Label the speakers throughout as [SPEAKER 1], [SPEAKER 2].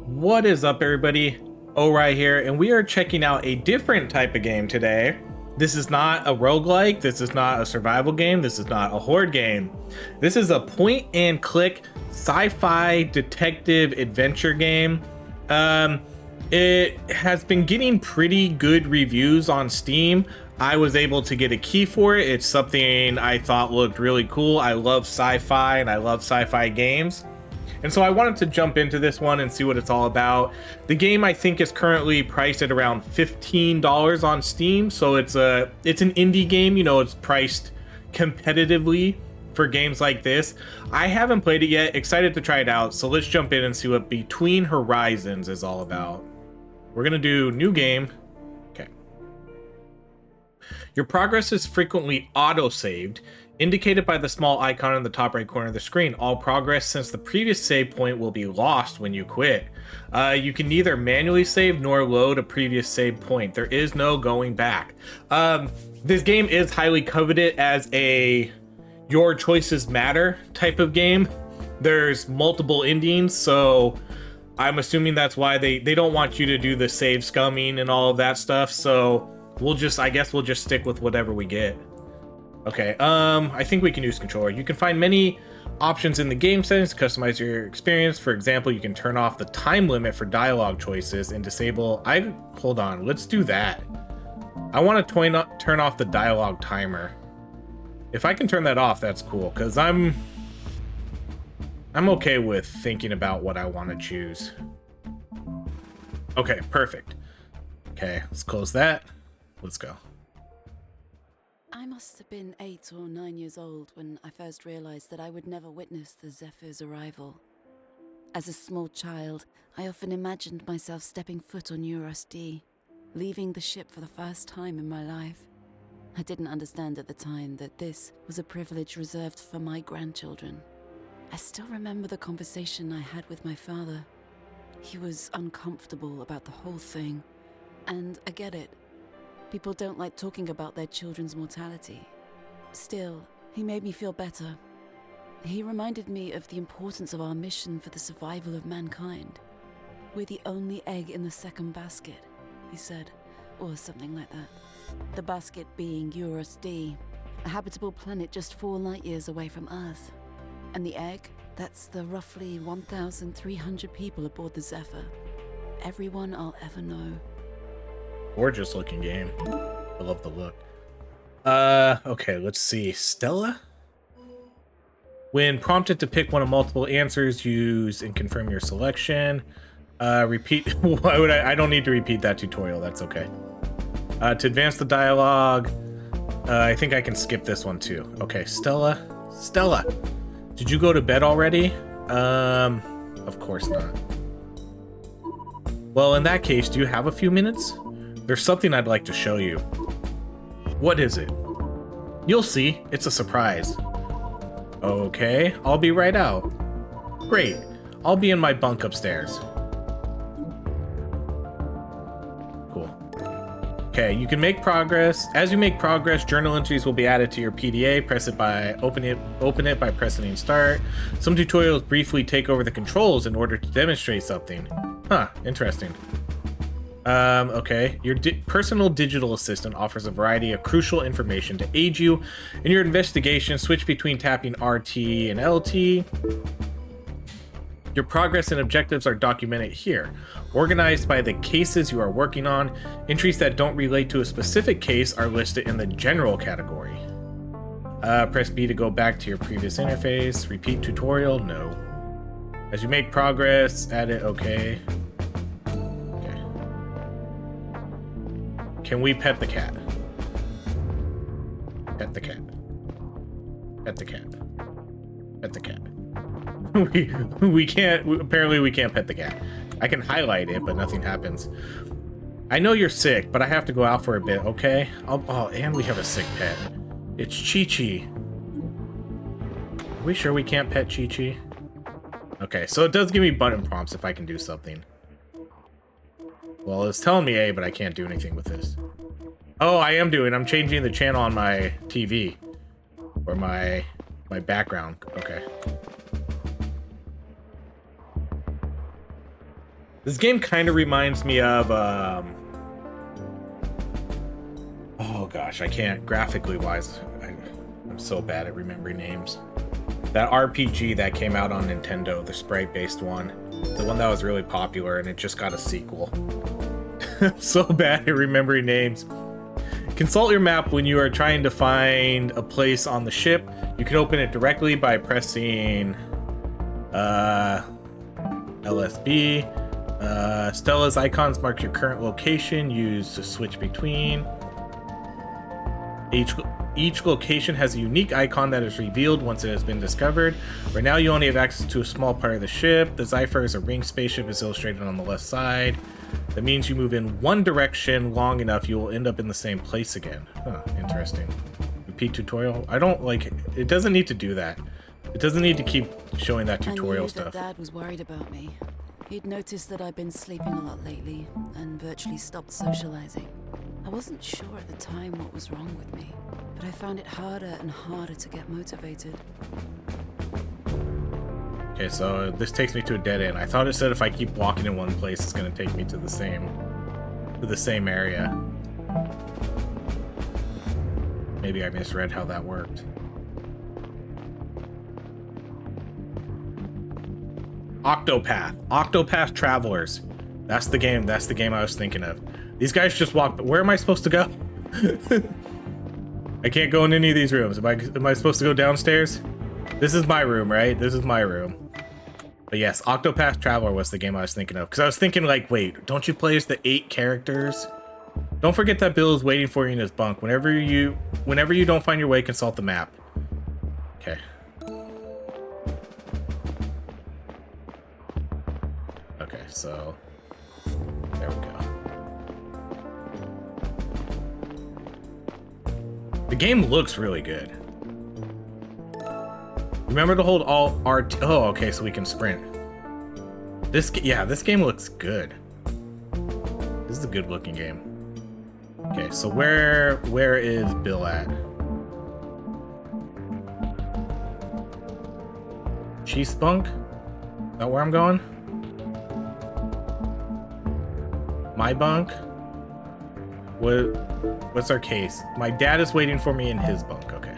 [SPEAKER 1] What is up, everybody? Right here, and we are checking out a different type of game today. This is not a roguelike, this is not a survival game, this is not a horde game. This is a point and click sci-fi detective adventure game. It has been getting pretty good reviews on Steam. I was able to get a key for it. It's something I thought looked really cool. I love sci-fi and I love sci-fi games. And so I wanted to jump into this one and see what it's all about. The game, I think, is currently priced at around $15 on Steam. So it's an indie game, you know, it's priced competitively for games like this. I haven't played it yet, excited to try it out. So let's jump in and see what Between Horizons is all about. We're gonna do new game. Okay. Your progress is frequently auto-saved, indicated by the small icon in the top right corner of the screen. All progress since the previous save point will be lost when you quit. You can neither manually save nor load a previous save point. There is no going back. This game is highly coveted as a your choices matter type of game. There's multiple endings, so I'm assuming that's why they don't want you to do the save scumming and all of that stuff. So I guess we'll just stick with whatever we get. Okay, I think we can use controller. You can find many options in the game settings to customize your experience. For example, you can turn off the time limit for dialogue choices and disable... Hold on, let's do that. I want to turn off the dialogue timer. If I can turn that off, that's cool, because I'm okay with thinking about what I want to choose. Okay, perfect. Okay, let's close that. Let's go.
[SPEAKER 2] I must have been 8 or 9 years old when I first realized that I would never witness the Zephyr's arrival. As a small child, I often imagined myself stepping foot on Eurus D, leaving the ship for the first time in my life. I didn't understand at the time that this was a privilege reserved for my grandchildren. I still remember the conversation I had with my father. He was uncomfortable about the whole thing, and I get it. People don't like talking about their children's mortality. Still, he made me feel better. He reminded me of the importance of our mission for the survival of mankind. We're the only egg in the second basket, he said, or something like that. The basket being Eurus D, a habitable planet just 4 light years away from Earth. And the egg, that's the roughly 1,300 people aboard the Zephyr. Everyone I'll ever know.
[SPEAKER 1] Gorgeous looking game. I love the look. Okay, let's see. Stella? When prompted to pick one of multiple answers, use and confirm your selection. Repeat. Why would I don't need to repeat that tutorial. That's okay. To advance the dialogue, I think I can skip this one too. Okay, Stella. Stella, did you go to bed already? Of course not. Well, in that case, do you have a few minutes? There's something I'd like to show you. What is it? You'll see. It's a surprise. Okay, I'll be right out. Great. I'll be in my bunk upstairs. Cool. Okay, you can make progress. As you make progress, journal entries will be added to your PDA. Open it by pressing start. Some tutorials briefly take over the controls in order to demonstrate something. Huh, interesting. Okay, your personal digital assistant offers a variety of crucial information to aid you in your investigation. Switch between tapping RT and LT. Your progress and objectives are documented here, organized by the cases you are working on. Entries that don't relate to a specific case are listed in the general category. Press B to go back to your previous interface. Repeat tutorial, no. As you make progress, add it, okay. Can we pet the cat? Pet the cat. Pet the cat. Pet the cat. we can't, apparently we can't pet the cat. I can highlight it, but nothing happens. I know you're sick, but I have to go out for a bit, okay? Oh, and we have a sick pet. It's Chi-Chi. Are we sure we can't pet Chi-Chi? Okay, so it does give me button prompts if I can do something. Well, it's telling me A, but I can't do anything with this. Oh, I'm changing the channel on my TV. Or my background. Okay. This game kind of reminds me of, oh gosh, I can't, graphically wise, I'm so bad at remembering names. That RPG that came out on Nintendo, the sprite-based one. The one that was really popular, and it just got a sequel. I'm so bad at remembering names. Consult your map when you are trying to find a place on the ship. You can open it directly by pressing LSB. Stella's icons mark your current location. Use to switch between. Each location has a unique icon that is revealed once it has been discovered. Right now you only have access to a small part of the ship. The Zephyr is a ringed spaceship, is illustrated on the left side. That means you move in one direction long enough, you will end up in the same place again. Huh, interesting. Repeat tutorial. I don't like it. It doesn't need to do that. It doesn't need to keep showing that tutorial
[SPEAKER 2] I knew
[SPEAKER 1] stuff.
[SPEAKER 2] that Dad was worried about me. He'd noticed that I'd been sleeping a lot lately and virtually stopped socializing. I wasn't sure at the time what was wrong with me, but I found it harder and harder to get motivated.
[SPEAKER 1] Okay, so this takes me to a dead end. I thought it said if I keep walking in one place, it's going to take me to the same area. Maybe I misread how that worked. Octopath Travelers. That's the game I was thinking of. These guys just walk. Where am I supposed to go? I can't go in any of these rooms. Am I supposed to go downstairs? This is my room, right? This is my room. But yes, Octopath Traveler was the game I was thinking of. Because I was thinking, like, wait, don't you play as the 8 characters? Don't forget that Bill is waiting for you in his bunk. Whenever you don't find your way, consult the map. Okay. Okay, so there we go. The game looks really good. Remember to hold all RT. Oh, okay, so we can sprint. This game looks good. This is a good looking game. Okay, so where is Bill at? Chief's bunk? Is that where I'm going? My bunk? What's our case? My dad is waiting for me in his bunk. Okay.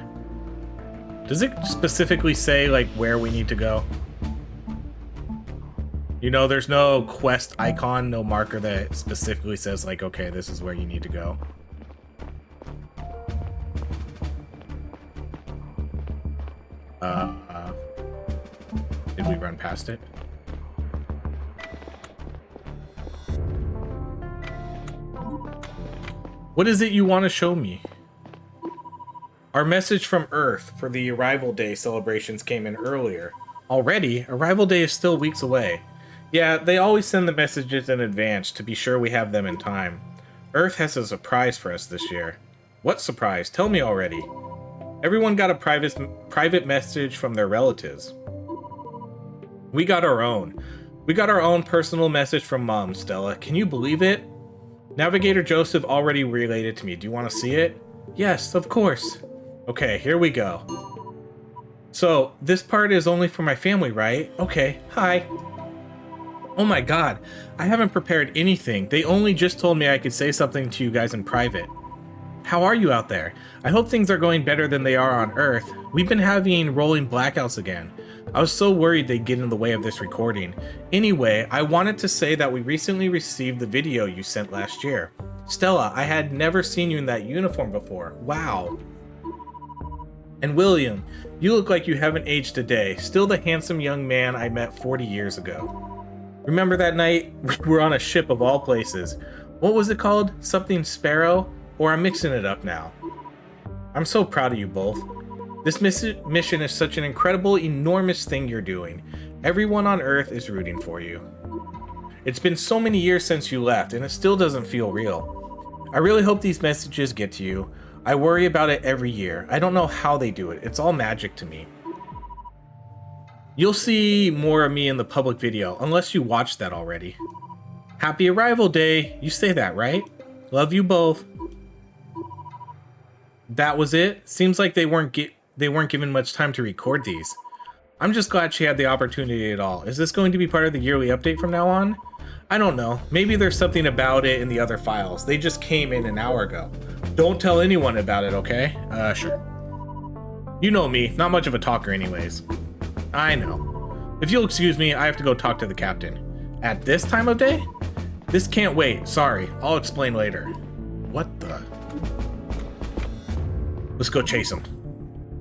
[SPEAKER 1] Does it specifically say like where we need to go? You know, there's no quest icon, no marker that specifically says like, okay, this is where you need to go. Did we run past it? What is it you want to show me? Our message from Earth for the Arrival Day celebrations came in earlier. Already? Arrival Day is still weeks away. Yeah, they always send the messages in advance to be sure we have them in time. Earth has a surprise for us this year. What surprise? Tell me already. Everyone got a private message from their relatives. We got our own. We got our own personal message from Mom, Stella. Can you believe it? Navigator Joseph already relayed it to me. Do you want to see it? Yes, of course. Okay, here we go. So, this part is only for my family, right? Okay, hi. Oh my god, I haven't prepared anything. They only just told me I could say something to you guys in private. How are you out there? I hope things are going better than they are on Earth. We've been having rolling blackouts again. I was so worried they'd get in the way of this recording. Anyway, I wanted to say that we recently received the video you sent last year. Stella, I had never seen you in that uniform before. Wow. And William, you look like you haven't aged a day. Still the handsome young man I met 40 years ago. Remember that night? We were on a ship of all places. What was it called? Something Sparrow? Or I'm mixing it up now. I'm so proud of you both. This mission is such an incredible, enormous thing you're doing. Everyone on Earth is rooting for you. It's been so many years since you left, and it still doesn't feel real. I really hope these messages get to you. I worry about it every year. I don't know how they do it. It's all magic to me. You'll see more of me in the public video, unless you watched that already. Happy Arrival Day! You say that, right? Love you both. That was it? Seems like they weren't given much time to record these. I'm just glad she had the opportunity at all. Is this going to be part of the yearly update from now on? I don't know. Maybe there's something about it in the other files. They just came in an hour ago. Don't tell anyone about it, okay? Sure. You know me, not much of a talker anyways. I know. If you'll excuse me, I have to go talk to the captain. At this time of day? This can't wait. Sorry, I'll explain later. What the? Let's go chase him.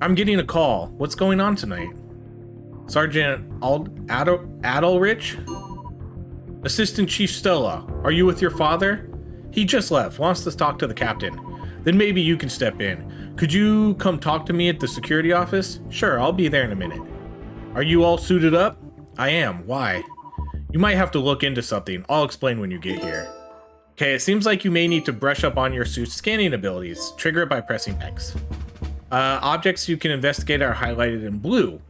[SPEAKER 1] I'm getting a call. What's going on tonight? Sergeant Adelrich? Assistant Chief Stella, are you with your father? He just left, wants to talk to the captain. Then maybe you can step in. Could you come talk to me at the security office? Sure, I'll be there in a minute. Are you all suited up? I am. Why? You might have to look into something. I'll explain when you get here. Okay, it seems like you may need to brush up on your suit's scanning abilities. Trigger it by pressing X. Objects you can investigate are highlighted in blue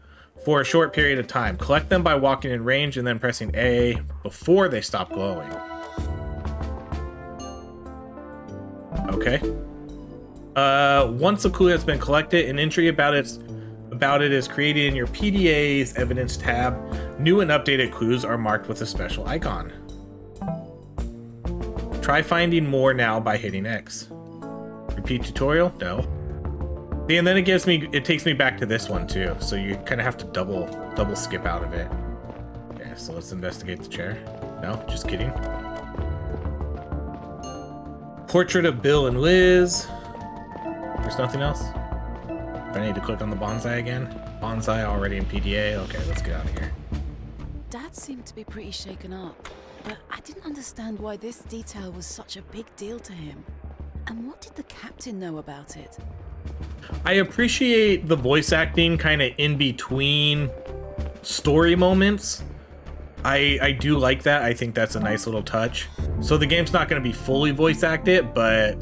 [SPEAKER 1] for a short period of time. Collect them by walking in range and then pressing A before they stop glowing. Okay. Once a clue has been collected, an entry about it is created in your PDA's evidence tab. New and updated clues are marked with a special icon. Try finding more now by hitting X. Repeat tutorial? No. See, and then it takes me back to this one too. So you kind of have to double skip out of it. Okay, so let's investigate the chair. No, just kidding. Portrait of Bill and Liz. There's nothing else? Do I need to click on the bonsai again? Bonsai already in PDA. Okay, let's get out of here.
[SPEAKER 2] Dad seemed to be pretty shaken up, but I didn't understand why this detail was such a big deal to him. And what did the captain know about it?
[SPEAKER 1] I appreciate the voice acting kind of in between story moments. I do like that. I think that's a nice little touch. So the game's not going to be fully voice acted, but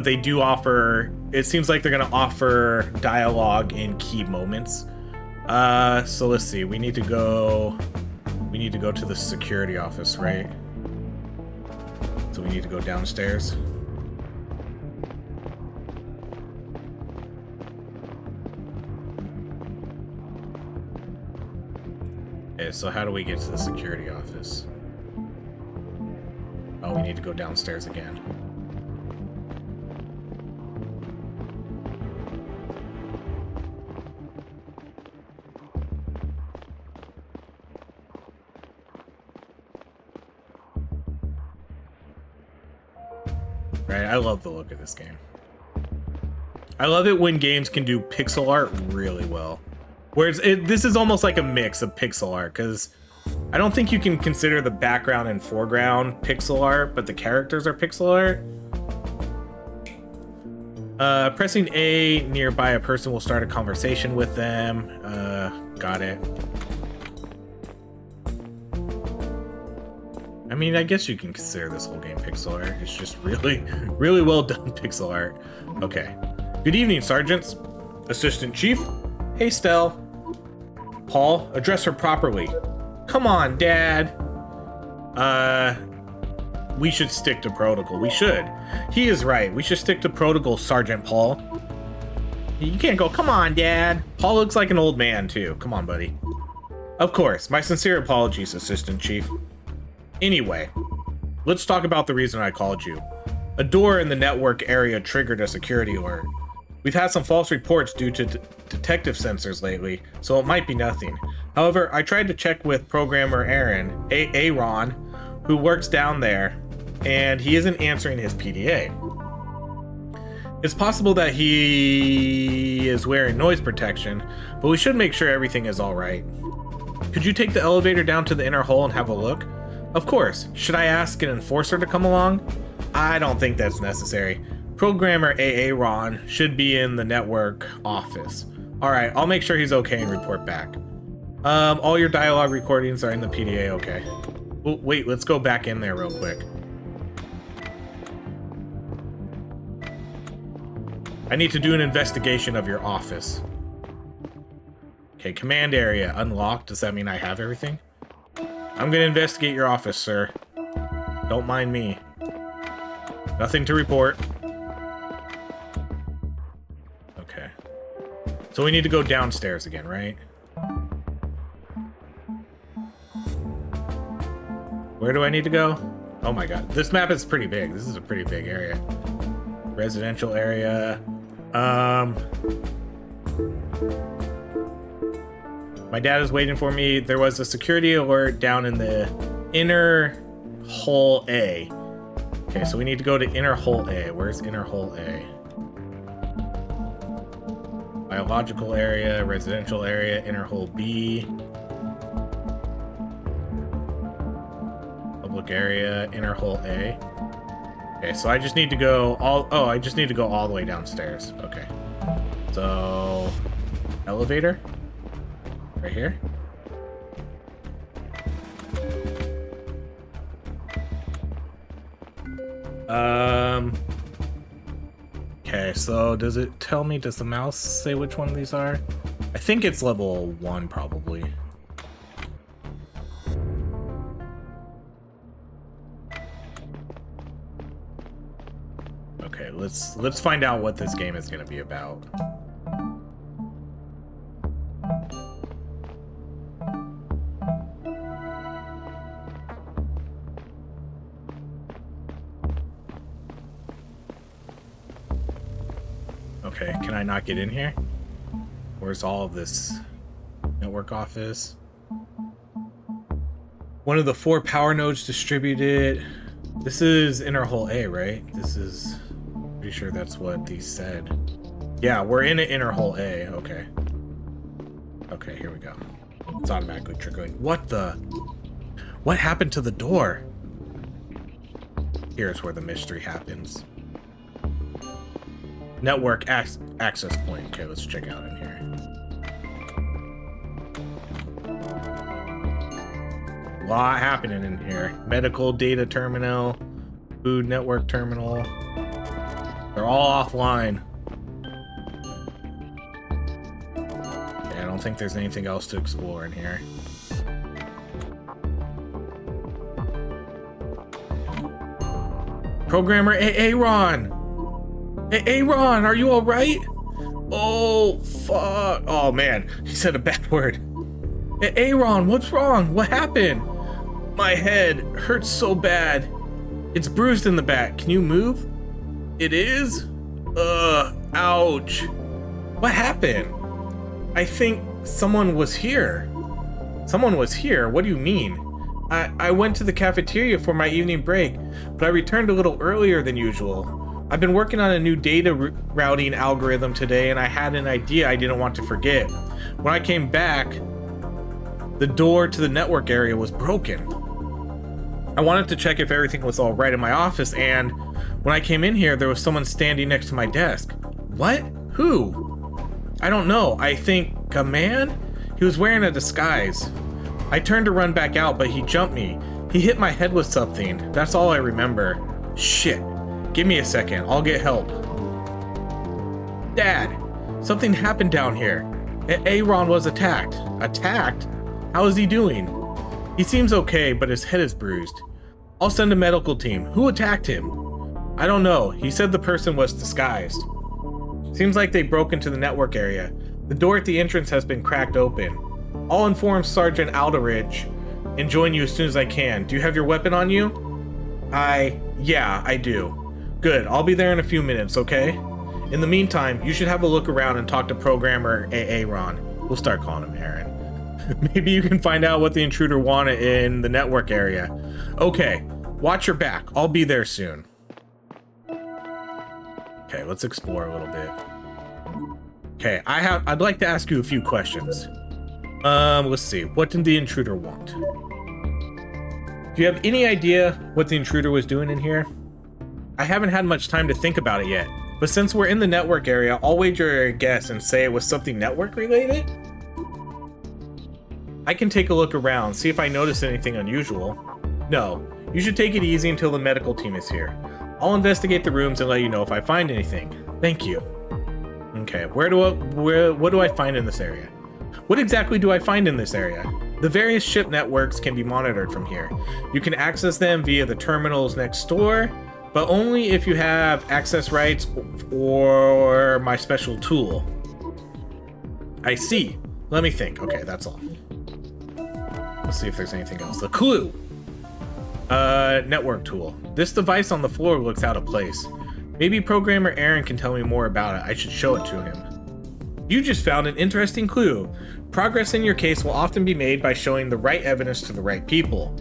[SPEAKER 1] they do offer, it seems like they're going to offer dialogue in key moments. So let's see. We need to go to the security office, right? So we need to go downstairs. Okay, so how do we get to the security office? Oh, we need to go downstairs again. Right, I love the look of this game. I love it when games can do pixel art really well. Whereas this is almost like a mix of pixel art, because I don't think you can consider the background and foreground pixel art, but the characters are pixel art. Pressing A nearby a person will start a conversation with them. Got it. I mean, I guess you can consider this whole game pixel art. It's just really, really well done pixel art. Okay. Good evening, Sergeants. Assistant Chief. Hey, Stell. Paul, address her properly. Come on, Dad. We should stick to protocol. We should. He is right. We should stick to protocol, Sergeant Paul. You can't go, come on, Dad. Paul looks like an old man, too. Come on, buddy. Of course. My sincere apologies, Assistant Chief. Anyway, let's talk about the reason I called you. A door in the network area triggered a security alert. We've had some false reports due to detective sensors lately, so it might be nothing. However, I tried to check with programmer Aaron, who works down there, and he isn't answering his PDA. It's possible that he is wearing noise protection, but we should make sure everything is alright. Could you take the elevator down to the inner hall and have a look? Of course. Should I ask an enforcer to come along? I don't think that's necessary. Programmer Aaron should be in the network office. Alright, I'll make sure he's okay and report back. All your dialogue recordings are in the PDA, okay. Well, wait, let's go back in there real quick. I need to do an investigation of your office. Okay, command area unlocked. Does that mean I have everything? I'm gonna investigate your office, sir. Don't mind me. Nothing to report. Okay. So we need to go downstairs again, right? Where do I need to go? Oh my god, this map is pretty big. This is a pretty big area. Residential area. My dad is waiting for me. There was a security alert down in the inner hole A. Okay, so we need to go to inner hole A. Where's inner hole A? Biological area, residential area, inner hole B. Public area, inner hole A. Okay, so I just need to go I just need to go all the way downstairs. Okay. So, elevator? Right here? Okay, so does it tell me, does the mouse say which one of these are? I think it's level 1, probably. Okay, let's find out what this game is gonna be about. Okay, can I not get in here? Where's all of this network office? One of the 4 power nodes distributed. This is inner hole A, right? This is pretty sure that's what these said. Yeah, we're in an inner hole A. Okay. Okay, here we go. It's automatically triggering. What happened to the door? Here's where the mystery happens. Network access point. Okay, let's check out in here. A lot happening in here. Medical data terminal, food network terminal. They're all offline. Okay, I don't think there's anything else to explore in here. Programmer Aaron! Hey, Aaron, are you alright? Oh, fuck. Oh, man. He said a bad word. Hey, Aaron, what's wrong? What happened? My head hurts so bad. It's bruised in the back. Can you move? It is? Ouch. What happened? I think someone was here. Someone was here? What do you mean? I went to the cafeteria for my evening break, but I returned a little earlier than usual. I've been working on a new data routing algorithm today, and I had an idea I didn't want to forget. When I came back, the door to the network area was broken. I wanted to check if everything was all right in my office, and when I came in here, there was someone standing next to my desk. What? Who? I don't know. I think a man? He was wearing a disguise. I turned to run back out, but he jumped me. He hit my head with something. That's all I remember. Shit. Give me a second. I'll get help. Dad, something happened down here. Aaron was attacked. Attacked? How is he doing? He seems okay, but his head is bruised. I'll send a medical team. Who attacked him? I don't know. He said the person was disguised. Seems like they broke into the network area. The door at the entrance has been cracked open. I'll inform Sergeant Alderidge and join you as soon as I can. Do you have your weapon on you? Yeah, I do. Good, I'll be there in a few minutes, okay? In the meantime, you should have a look around and talk to programmer Aaron. We'll start calling him Aaron. Maybe you can find out what the intruder wanted in the network area. Okay, watch your back. I'll be there soon. Okay, let's explore a little bit. Okay, I'd like to ask you a few questions. Let's see. What did the intruder want? Do you have any idea what the intruder was doing in here? I haven't had much time to think about it yet, but since we're in the network area, I'll wager a guess and say it was something network related? I can take a look around, see if I notice anything unusual. No, you should take it easy until the medical team is here. I'll investigate the rooms and let you know if I find anything. Thank you. Okay, what do I find in this area? What exactly do I find in this area? The various ship networks can be monitored from here. You can access them via the terminals next door, but only if you have access rights or my special tool. I see. Let me think. Okay, that's all. Let's see if there's anything else. The clue. Network tool. This device on the floor looks out of place. Maybe programmer Aaron can tell me more about it. I should show it to him. You just found an interesting clue. Progress in your case will often be made by showing the right evidence to the right people.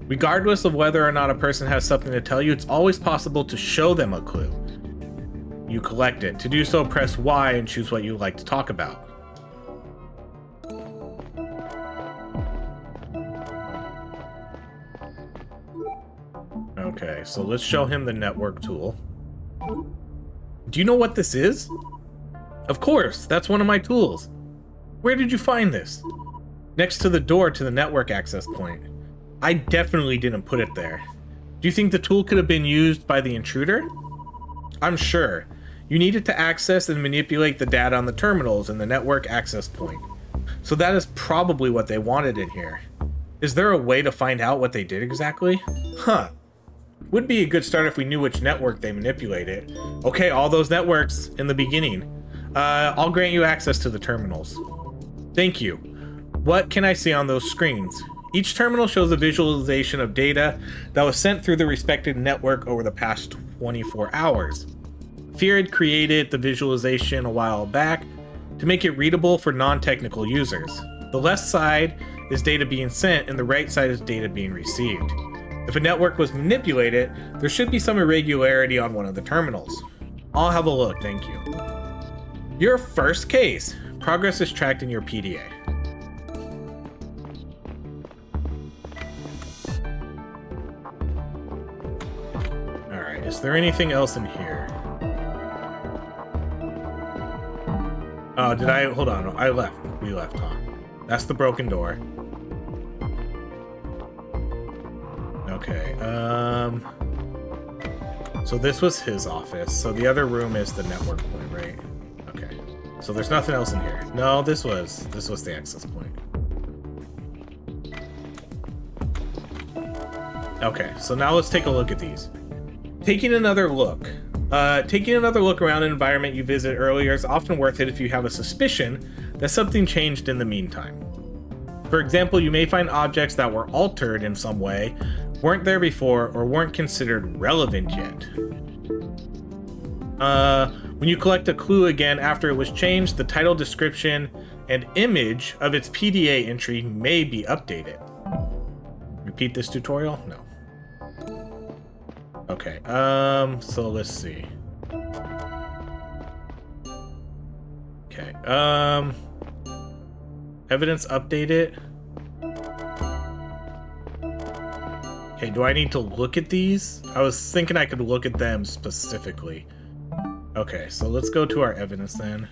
[SPEAKER 1] Regardless of whether or not a person has something to tell you, it's always possible to show them a clue. You collect it. To do so, press Y and choose what you'd like to talk about. Okay, so let's show him the network tool. Do you know what this is? Of course, that's one of my tools. Where did you find this? Next to the door to the network access point. I definitely didn't put it there. Do you think the tool could have been used by the intruder? I'm sure. You needed to access and manipulate the data on the terminals in the network access point. So that is probably what they wanted in here. Is there a way to find out what they did exactly? Huh. Would be a good start if we knew which network they manipulated. Okay, all those networks in the beginning. I'll grant you access to the terminals. Thank you. What can I see on those screens? Each terminal shows a visualization of data that was sent through the respective network over the past 24 hours. Fear had created the visualization a while back to make it readable for non-technical users. The left side is data being sent and the right side is data being received. If a network was manipulated, there should be some irregularity on one of the terminals. I'll have a look, thank you. Your first case. Progress is tracked in your PDA. Alright, is there anything else in here? Oh, did I? Hold on, I left. We left, huh? That's the broken door. Okay, so this was his office. So the other room is the network point, right? Okay. So there's nothing else in here. No, this was the access point. Okay, so now let's take a look at these. Taking another look around an environment you visited earlier is often worth it if you have a suspicion that something changed in the meantime. For example, you may find objects that were altered in some way, weren't there before, or weren't considered relevant yet. When you collect a clue again after it was changed, the title, description, and image of its PDA entry may be updated. Repeat this tutorial? No. Okay, so let's see. Okay, evidence updated. Okay, do I need to look at these? I was thinking I could look at them specifically. Okay, so let's go to our evidence then.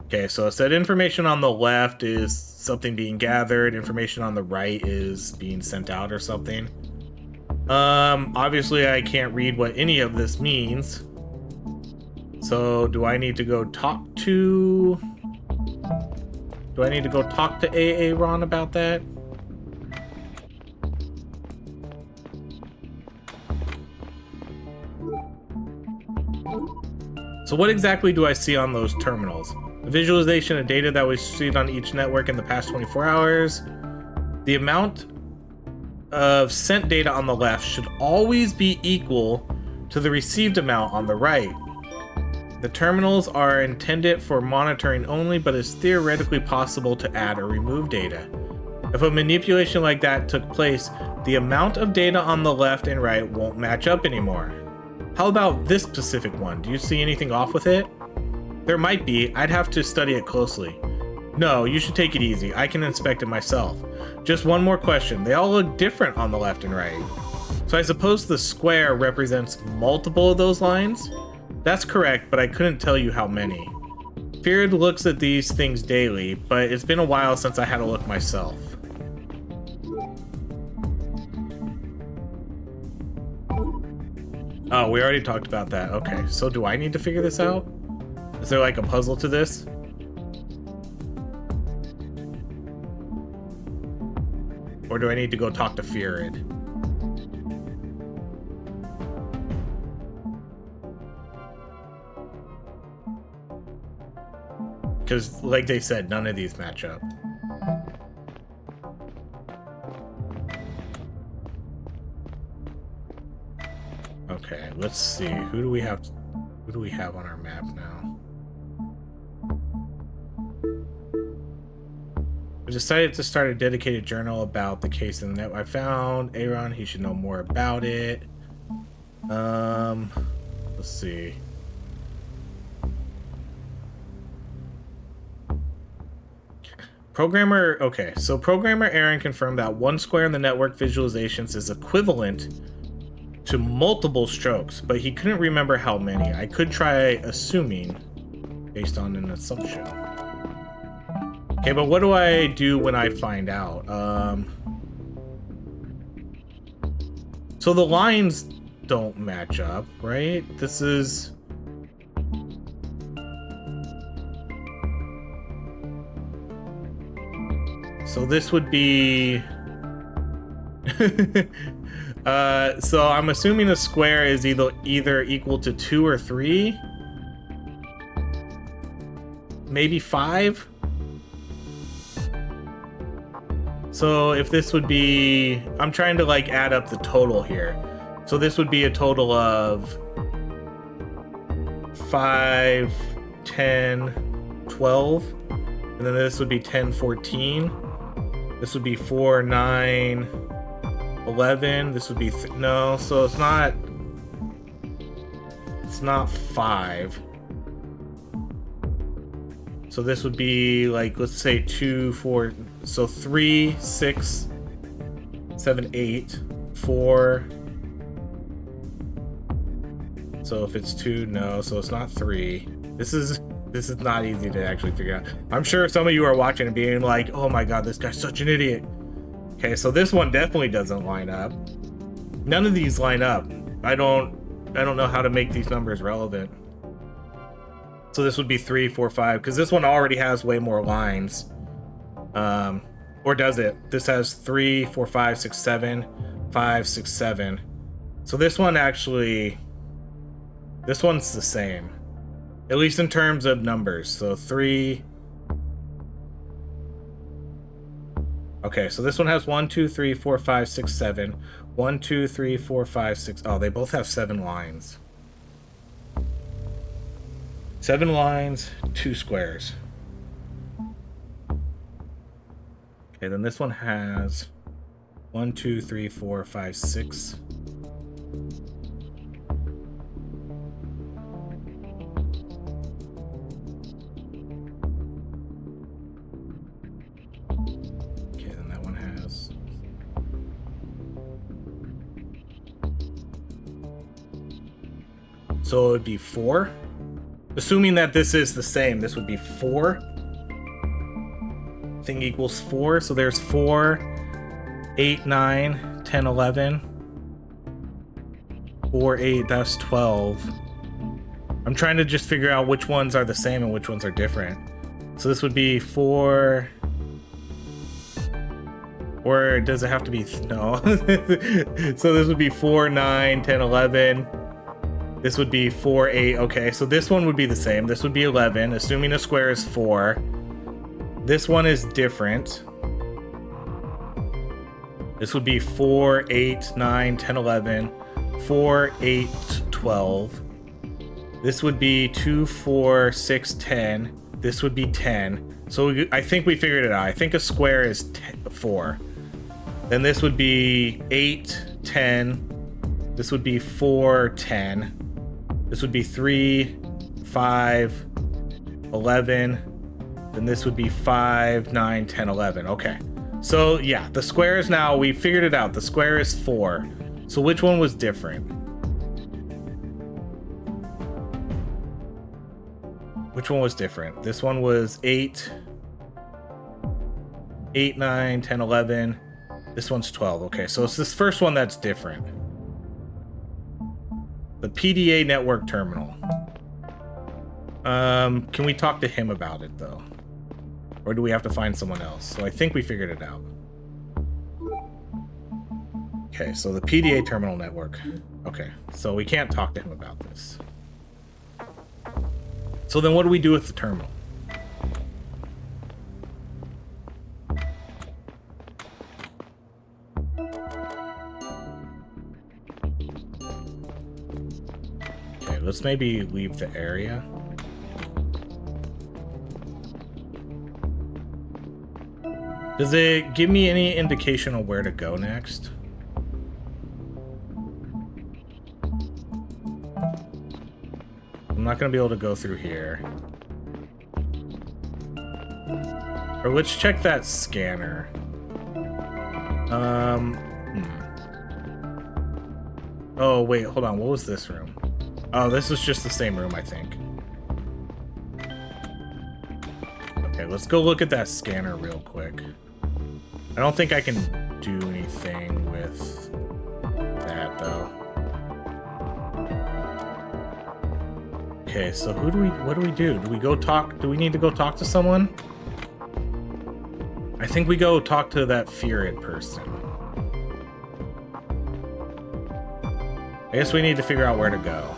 [SPEAKER 1] Okay, so it said information on the left is something being gathered, information on the right is being sent out or something. Obviously I can't read what any of this means. So do I need to go talk to... Aaron about that? So what exactly do I see on those terminals? A visualization of data that was received on each network in the past 24 hours. The amount of sent data on the left should always be equal to the received amount on the right. The terminals are intended for monitoring only, but it's theoretically possible to add or remove data. If a manipulation like that took place, the amount of data on the left and right won't match up anymore. How about this specific one? Do you see anything off with it? There might be. I'd have to study it closely. No, you should take it easy. I can inspect it myself. Just one more question. They all look different on the left and right. So I suppose the square represents multiple of those lines? That's correct, but I couldn't tell you how many. Feared looks at these things daily, but it's been a while since I had a look myself. Oh, we already talked about that. Okay, so do I need to figure this out? Is there like a puzzle to this? Or do I need to go talk to Feared? Because, like they said, none of these match up. Okay, let's see. Who do we have on our map now? I decided to start a dedicated journal about the case in the net. I found Aaron. He should know more about it. Let's see. Programmer, okay, so programmer Aaron confirmed that one square in the network visualizations is equivalent to multiple strokes, but he couldn't remember how many. I could try assuming based on an assumption. Okay, but what do I do when I find out? So the lines don't match up, right? This is... So this would be... so I'm assuming a square is either equal to 2 or 3. Maybe 5? So if this would be... I'm trying to like add up the total here. So this would be a total of 5, 10, 12. And then this would be 10, 14. This would be 4, 9, 11. This would be... no, so it's not... It's not 5. So this would be like, let's say 2, 4... So 3, 6, 7, 8, 4. So if it's 2, no. So it's not 3. This is not easy to actually figure out. I'm sure some of you are watching and being like, oh my god, this guy's such an idiot. Okay, so this one definitely doesn't line up. None of these line up. I don't know how to make these numbers relevant. So this would be 3, 4, 5, because this one already has way more lines. Or does it? This has 3, 4, 5, 6, 7, 5, 6, 7. So this one actually... This one's the same. At least in terms of numbers. So 3... Okay, so this one has 1, 2, 3, 4, 5, 6, 7. 1, 2, 3, 4, 5, 6... Oh, they both have 7 lines. 7 lines, 2 squares. Okay, then this one has 1, 2, 3, 4, 5, 6. Okay, then that one has... So it would be 4. Assuming that this is the same, this would be 4. Thing equals 4, so there's 4, 8, 9, 10, 11. 4, 8, that's 12. I'm trying to just figure out which ones are the same and which ones are different. So this would be 4... Or does it have to be... No. So this would be 4, 9, 10, 11. This would be 4, 8. Okay, so this one would be the same. This would be 11, assuming a square is 4. This one is different. This would be 4, 8, 9, 10, 11. 4, 8, 12. This would be 2, 4, 6, 10. This would be 10. So I think we figured it out. I think a square is 4. Then this would be 8, 10. This would be 4, 10. This would be 3, 5, 11. Then this would be 5, 9, 10, 11. Okay. So yeah, the squares now, we figured it out. The square is 4. So which one was different? Which one was different? This one was 8, 9, 10, 11. This one's 12. Okay, so it's this first one that's different. The PDA network terminal. Can we talk to him about it though? Or do we have to find someone else? So I think we figured it out. Okay, so the PDA terminal network. Okay, so we can't talk to him about this. So then what do we do with the terminal? let's maybe leave the area. Does it give me any indication of where to go next? I'm not gonna be able to go through here. Or let's check that scanner. Oh, wait, hold on. What was this room? Oh, this was just the same room, I think. Okay, let's go look at that scanner real quick. I don't think I can do anything with that, though. Okay, so what do we do? Do we go talk? Do we need to go talk to someone? I think we go talk to that Feared person. I guess we need to figure out where to go.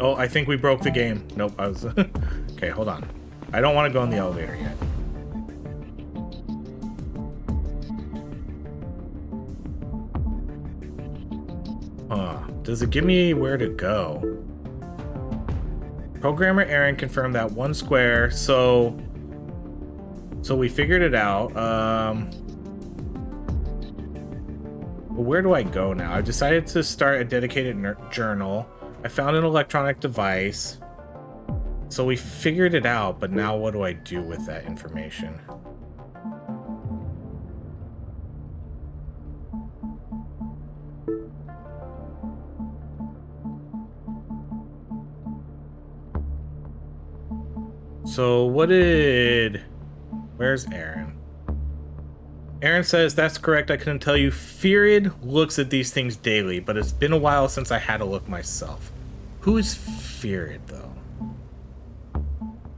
[SPEAKER 1] Oh, I think we broke the game. Nope, I was... Okay, hold on. I don't want to go in the elevator yet. Does it give me where to go? Programmer Aaron confirmed that one square, so we figured it out. Where do I go now? I decided to start a dedicated journal. I found an electronic device. So we figured it out, but now what do I do with that information? So where's Aaron? Aaron says, that's correct, I couldn't tell you. Feared looks at these things daily, but it's been a while since I had a look myself. Who is Feared, though? Do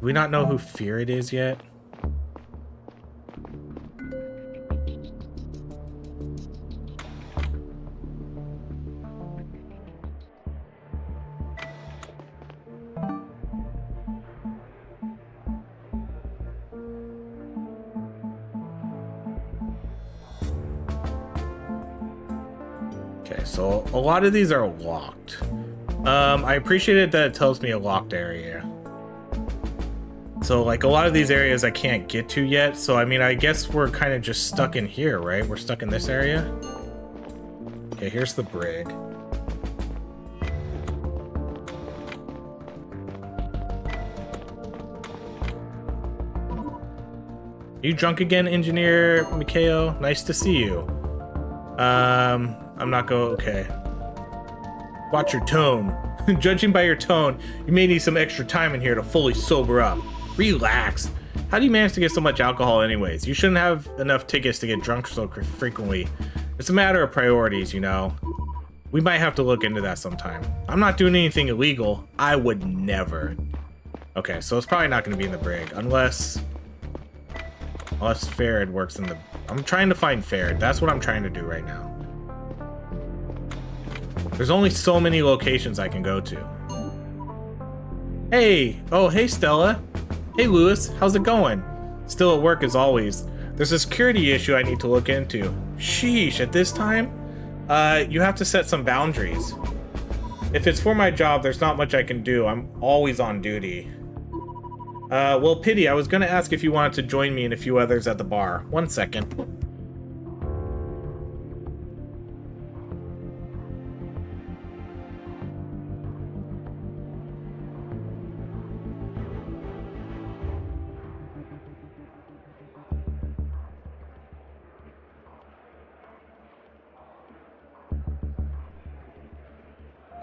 [SPEAKER 1] we not know who Feared is yet? Okay, so a lot of these are locked. I appreciate it that it tells me a locked area. So, like, a lot of these areas I can't get to yet. So, I mean, I guess we're kind of just stuck in here, right? We're stuck in this area. Okay, here's the brig. You drunk again, Engineer Mikhail? Nice to see you. I'm not going... Okay. Watch your tone. Judging by your tone, you may need some extra time in here to fully sober up. Relax. How do you manage to get so much alcohol anyways? You shouldn't have enough tickets to get drunk so frequently. It's a matter of priorities, you know. We might have to look into that sometime. I'm not doing anything illegal. I would never. Okay, so it's probably not going to be in the brig. Unless Farad works in the... I'm trying to find Farad. That's what I'm trying to do right now. There's only so many locations I can go to. Hey! Oh, hey, Stella. Hey, Lewis. How's it going? Still at work as always. There's a security issue I need to look into. Sheesh, at this time? You have to set some boundaries. If it's for my job, there's not much I can do. I'm always on duty. Well, pity, I was gonna ask if you wanted to join me and a few others at the bar. 1 second.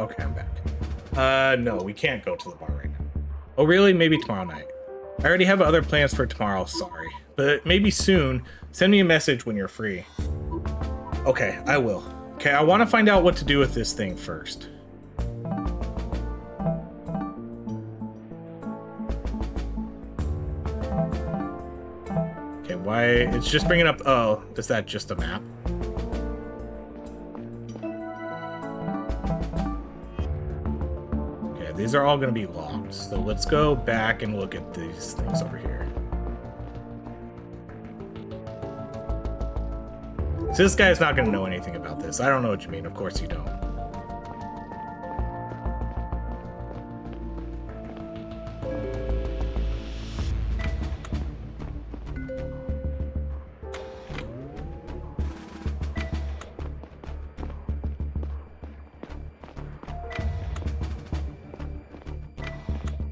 [SPEAKER 1] Okay, I'm back. No, we can't go to the bar right now. Oh, really? Maybe tomorrow night. I already have other plans for tomorrow, sorry. But maybe soon. Send me a message when you're free. Okay, I will. Okay, I want to find out what to do with this thing first. Okay, why? It's just bringing up... Oh, is that just a map? These are all going to be locked, so let's go back and look at these things over here. So this guy's not gonna know anything about this. I don't know what you mean. Of course you don't.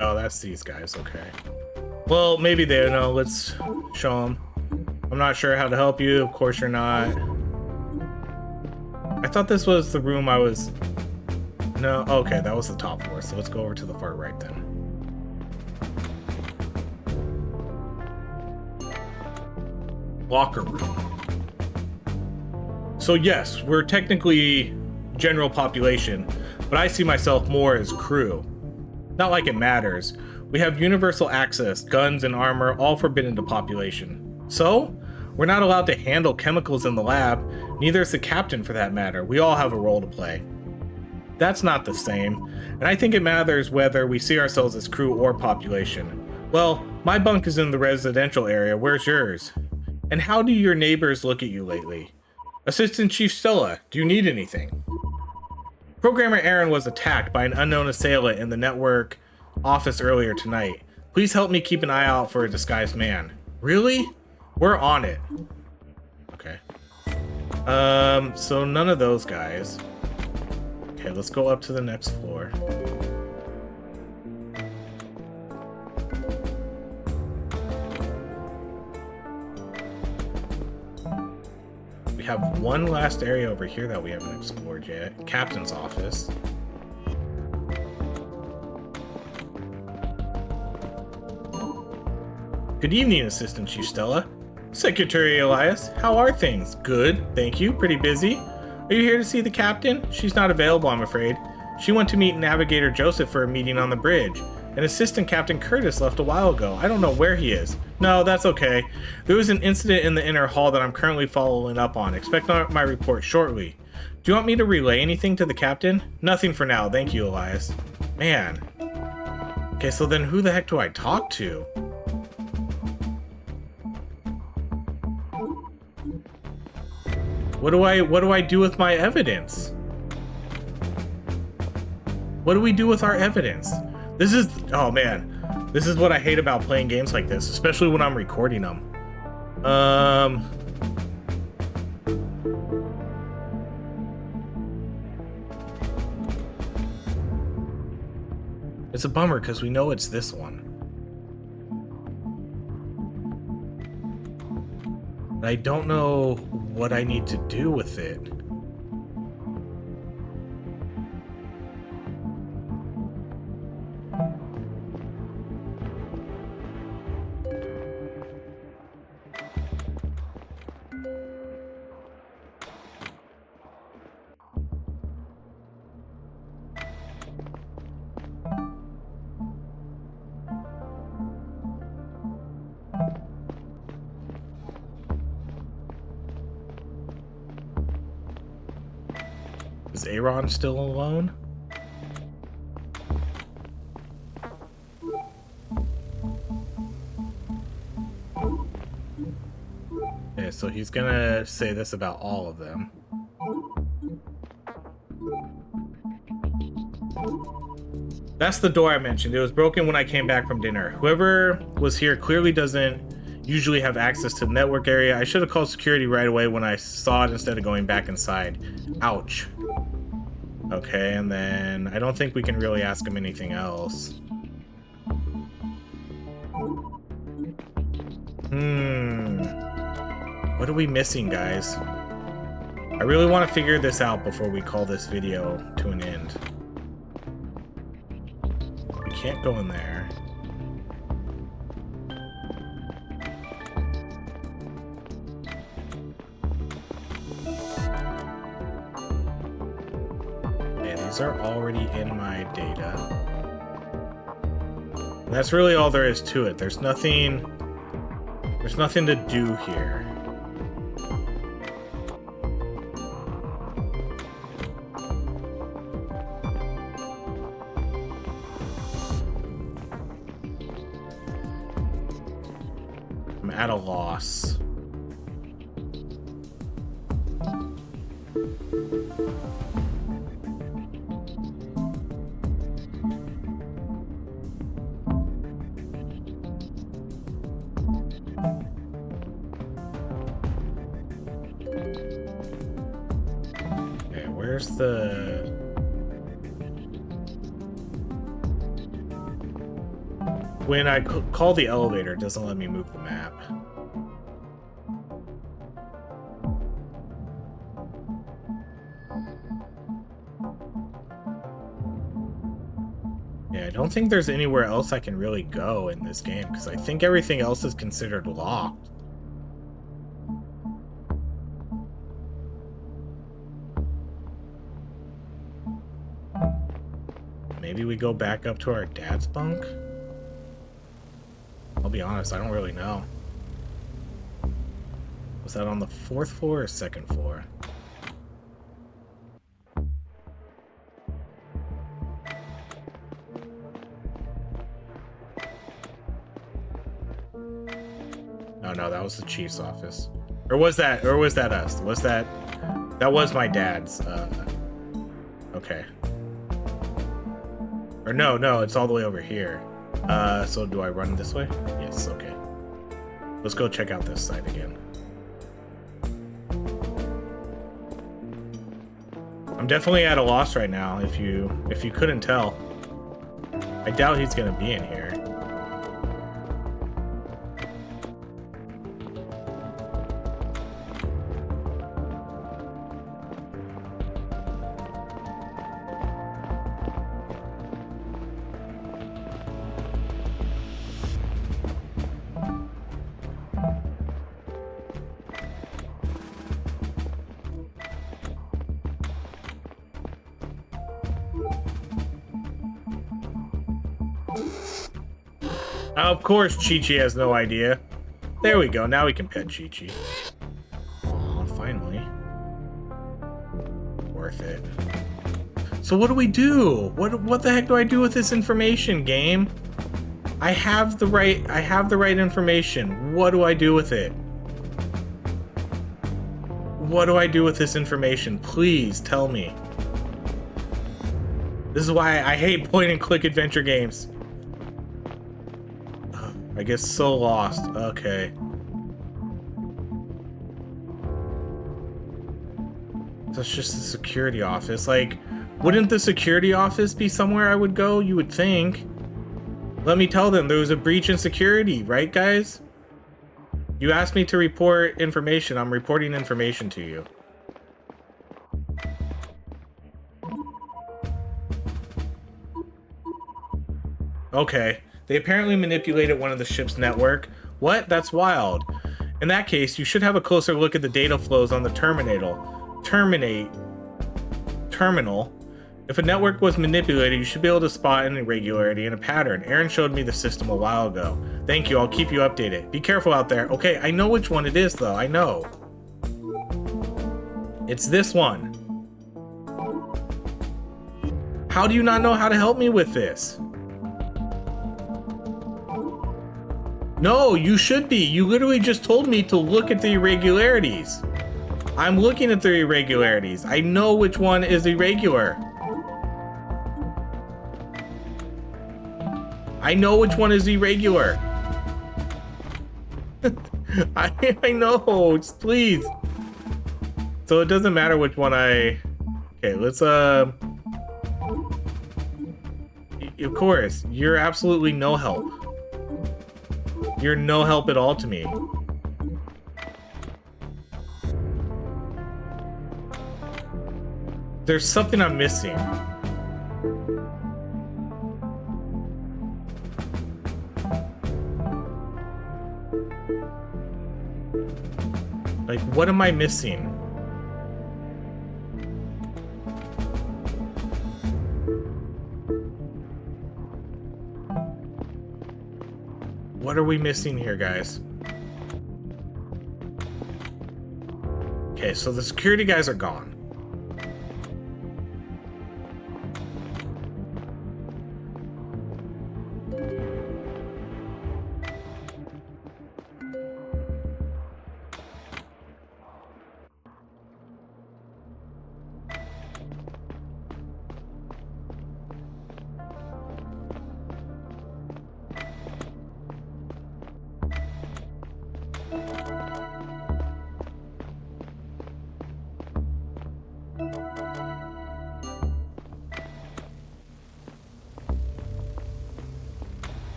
[SPEAKER 1] Oh, that's these guys. Okay. Well, maybe they know. Let's show them. I'm not sure how to help you. Of course you're not. I thought this was the room I was... No, okay, that was the top floor. So let's go over to the far right then. Locker room. So yes, we're technically general population, but I see myself more as crew. Not like it matters. We have universal access, guns and armor, all forbidden to population. So, we're not allowed to handle chemicals in the lab, neither is the captain for that matter. We all have a role to play. That's not the same, and I think it matters whether we see ourselves as crew or population. Well, my bunk is in the residential area, where's yours? And how do your neighbors look at you lately? Assistant Chief Stella, do you need anything? Programmer Aaron was attacked by an unknown assailant in the network office earlier tonight. Please help me keep an eye out for a disguised man. Really? We're on it. Okay. So none of those guys. Okay, let's go up to the next floor. We have one last area over here that we haven't explored yet. Captain's office. Good evening, Assistant Chief Stella. Secretary Elias, how are things? Good, thank you. Pretty busy. Are you here to see the captain? She's not available, I'm afraid. She went to meet Navigator Joseph for a meeting on the bridge. And Assistant Captain Curtis left a while ago. I don't know where he is. No, that's okay. There was an incident in the inner hall that I'm currently following up on. Expect my report shortly. Do you want me to relay anything to the captain? Nothing for now, thank you, Elias. Man. Okay, so then who the heck do I talk to? What do I do with my evidence? What do we do with our evidence? This is, oh man, this is what I hate about playing games like this, especially when I'm recording them. It's a bummer because we know it's this one. I don't know what I need to do with it. Is Aaron still alone? Okay, so he's gonna say this about all of them. That's the door I mentioned. It was broken when I came back from dinner. Whoever was here clearly doesn't usually have access to the network area. I should have called security right away when I saw it instead of going back inside. Ouch. Okay, and then I don't think we can really ask him anything else. What are we missing, guys? I really want to figure this out before we call this video to an end. We can't go in there. These are already in my data. And that's really all there is to it. There's nothing to do here. I'm at a loss. Where's the... When I call the elevator, it doesn't let me move the map. Yeah, I don't think there's anywhere else I can really go in this game, because I think everything else is considered locked. Maybe we go back up to our dad's bunk? I'll be honest, I don't really know. Was that on the 4th floor or 2nd floor? Oh no, that was the chief's office. Or was that us? Was that was my dad's, okay. Or no, it's all the way over here. So do I run this way? Yes, okay. Let's go check out this side again. I'm definitely at a loss right now, if you couldn't tell. I doubt he's gonna be in here. Of course, Chi-Chi has no idea. There we go. Now we can pet Chi-Chi. Aw, finally. Worth it. So what do we do? What the heck do I do with this information, game? I have the right information. What do I do with it? What do I do with this information? Please tell me. This is why I hate point and click adventure games. I get so lost. Okay. That's just the security office. Like, wouldn't the security office be somewhere I would go? You would think. Let me tell them there was a breach in security, right, guys? You asked me to report information. I'm reporting information to you. Okay. They apparently manipulated one of the ship's network. What? That's wild. In that case, you should have a closer look at the data flows on the terminal. If a network was manipulated, you should be able to spot an irregularity and a pattern. Aaron showed me the system a while ago. Thank you, I'll keep you updated. Be careful out there. Okay, I know which one it is though, I know. It's this one. How do you not know how to help me with this? No, you should be. You literally just told me to look at the irregularities. I'm looking at the irregularities. I know which one is irregular. I know which one is irregular. I know, just please. So it doesn't matter which one I... Okay, let's, of course, you're absolutely no help. You're no help at all to me. There's something I'm missing. Like, what am I missing? What are we missing here, guys? Okay, so the security guys are gone.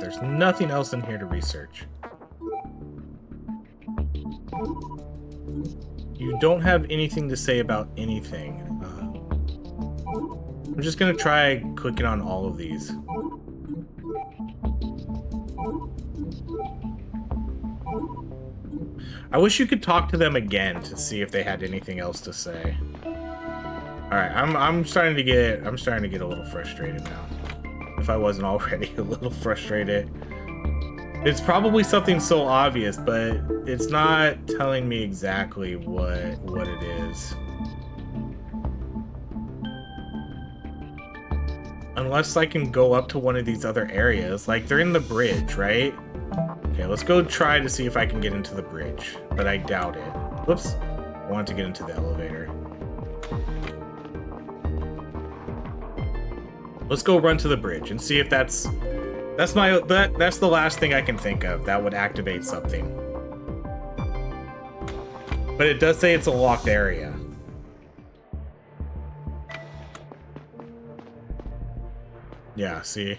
[SPEAKER 1] there's nothing else in here to research. You don't have anything to say about anything. I'm just gonna try clicking on all of these. I wish you could talk to them again to see if they had anything else to say. All right, I'm starting to get a little frustrated now. If I wasn't already a little frustrated. It's probably something so obvious, but it's not telling me exactly what it is. Unless I can go up to one of these other areas. Like, they're in the bridge, right? Okay, let's go try to see if I can get into the bridge, but I doubt it. Whoops, I wanted to get into the elevator. Let's go run to the bridge and see if that's the last thing I can think of that would activate something. But it does say it's a locked area. Yeah, see?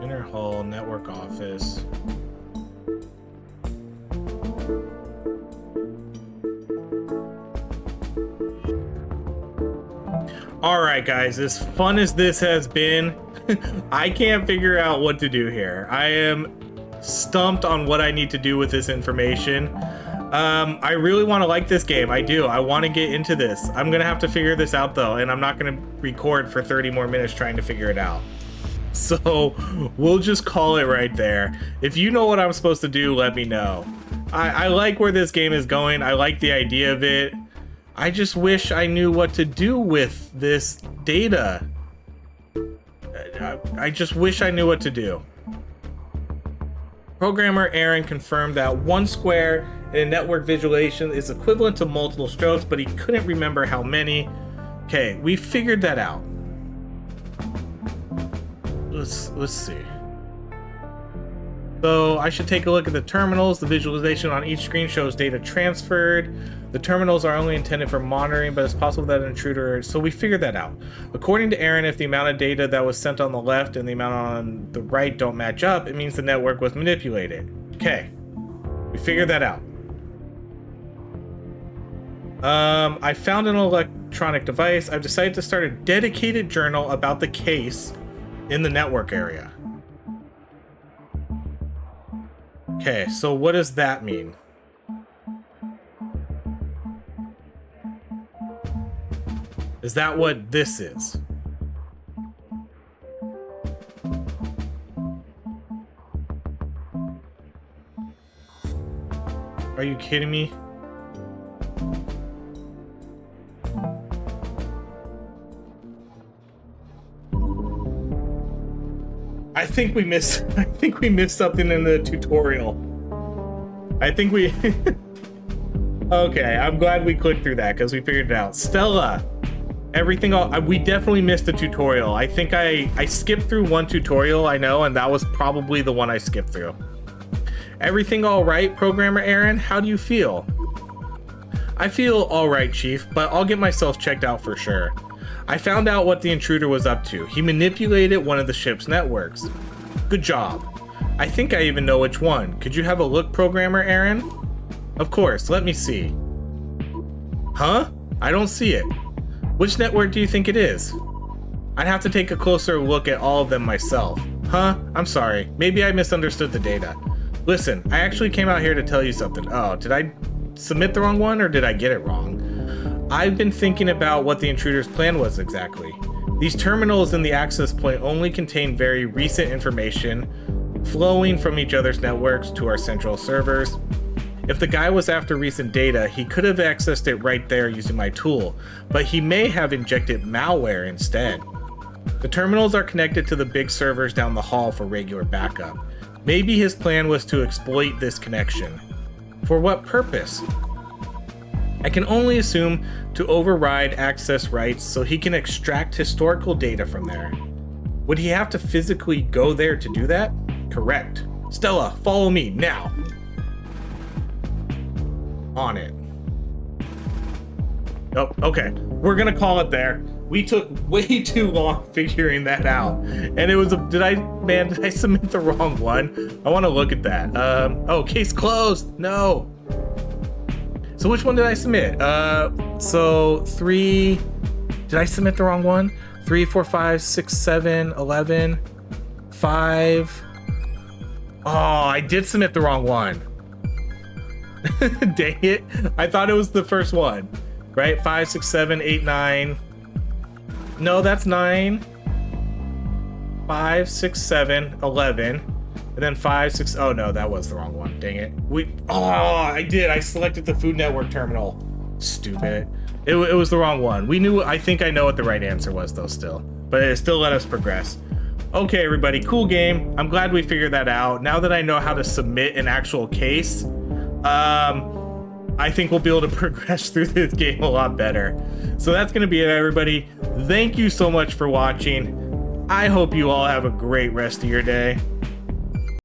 [SPEAKER 1] Inner hall, network office. Alright guys, as fun as this has been, I can't figure out what to do here. I am stumped on what I need to do with this information. I really want to like this game. I do. I want to get into this. I'm going to have to figure this out though, and I'm not going to record for 30 more minutes trying to figure it out. So we'll just call it right there. If you know what I'm supposed to do, let me know. I like where this game is going. I like the idea of it. I just wish I knew what to do with this data. I just wish I knew what to do. Programmer Aaron confirmed that one square in a network visualization is equivalent to multiple strokes, but he couldn't remember how many. Okay, we figured that out. Let's see. So I should take a look at the terminals. The visualization on each screen shows data transferred. The terminals are only intended for monitoring, but it's possible that an intruder... So we figured that out. According to Aaron, if the amount of data that was sent on the left and the amount on the right don't match up, it means the network was manipulated. Okay. We figured that out. I found an electronic device. I've decided to start a dedicated journal about the case in the network area. Okay, so what does that mean? Is that what this is? Are you kidding me? I think we missed something in the tutorial. I think we Okay, I'm glad we clicked through that because we figured it out. Stella, we definitely missed the tutorial. I think I skipped through one tutorial, I know, and that was probably the one I skipped through. Everything all right, Programmer Aaron? How do you feel? I feel all right, Chief, but I'll get myself checked out for sure. I found out what the intruder was up to. He manipulated one of the ship's networks. Good job. I think I even know which one. Could you have a look, Programmer Aaron? Of course, let me see. Huh? I don't see it. Which network do you think it is? I'd have to take a closer look at all of them myself. Huh? I'm sorry. Maybe I misunderstood the data. Listen, I actually came out here to tell you something. Oh, did I submit the wrong one or did I get it wrong? I've been thinking about what the intruder's plan was exactly. These terminals in the access point only contain very recent information flowing from each other's networks to our central servers. If the guy was after recent data, he could have accessed it right there using my tool, but he may have injected malware instead. The terminals are connected to the big servers down the hall for regular backup. Maybe his plan was to exploit this connection. For what purpose? I can only assume to override access rights so he can extract historical data from there. Would he have to physically go there to do that? Correct. Stella, follow me now. On it. Oh, okay. We're gonna call it there. We took way too long figuring that out. And it was did I submit the wrong one? I want to look at that. Oh, case closed. No. So which one did I submit? So 3, did I submit the wrong one? 3, 4, 5, 6, 7, 11, 5. Oh, I did submit the wrong one. Dang it. I thought it was the first one, right? 5, 6, 7, 8, 9. No, that's 9. 5, 6, 7, 11. And then 5, 6. Oh no, that was the wrong one. Dang it. I did. I selected the Food Network terminal. Stupid. It was the wrong one. I think I know what the right answer was though still. But it still let us progress. Okay, everybody, cool game. I'm glad we figured that out. Now that I know how to submit an actual case, I think we'll be able to progress through this game a lot better. So that's going to be it, everybody. Thank you so much for watching. I hope you all have a great rest of your day.